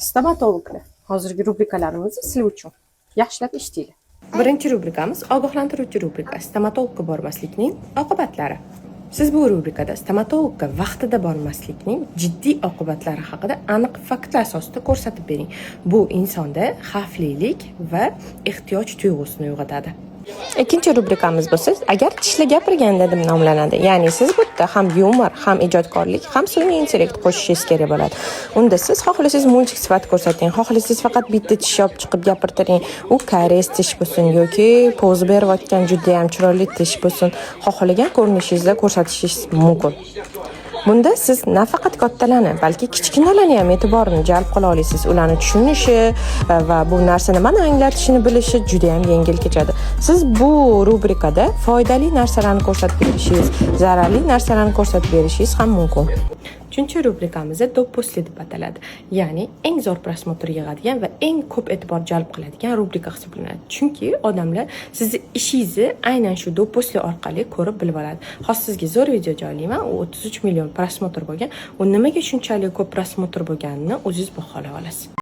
Stomatologlar. Hozirgi rubrikalarimizni sizlar uchun yaxshilab eshitinglar. Birinchi rubrikamiz ogohlantiruvchi rubrika. Stomatologga bormaslikning oqibatlari. Siz bu rubrikada stomatologga vaqtida bormaslikning jiddiy oqibatlari haqida aniq faktlar asosida ko'rsatib bering. Bu insonda xavflilik va ehtiyoj tuyg'usini uyg'otadi. Ikkinchi rubrikamiz bo'lsa, agar tishli gapirganda deb nomlanadi. Ya'ni siz bu yerda ham yumor, ham ijodkorlik, ham sun'iy intellekt qo'shishingiz kerak bo'ladi. Unda siz xohlasangiz multik sifat ko'rsating, xohlasangiz faqat bitta tish olib chiqib gapirtiring. U karies tish bo'lsin yoki poz berayotgan juda ham chiroyli tish bo'lsin, xohlagan ko'rinishingizda ko'rsatishingiz mumkin. Bunda siz nafaqat kattalarni, balki kichkinalarni ham e'tiborini jalb qila olasiz. Ularni tushunishi va bu narsa nimani anglatishini bilishi juda ham yengil kechadi. Siz bu rubrikada foydali narsalarni ko'rsatib berishingiz, zararli narsalarni ko'rsatib berishingiz ham mumkin. Uchinchi rubrikamizda do'pposli deb ataladi. Ya'ni eng zo'r prosmotr yig'adigan va eng ko'p e'tibor jalb qiladigan rubrika hisoblanadi. Chunki odamlar sizni ishingizni aynan shu do'pposli orqali ko'rib bilib oladi. Hozir sizga zo'r video joylayman, u 33 million prosmotr bo'lgan. U nimaga shunchalik ko'p prosmotr bo'lganini o'zingiz baholay olasiz.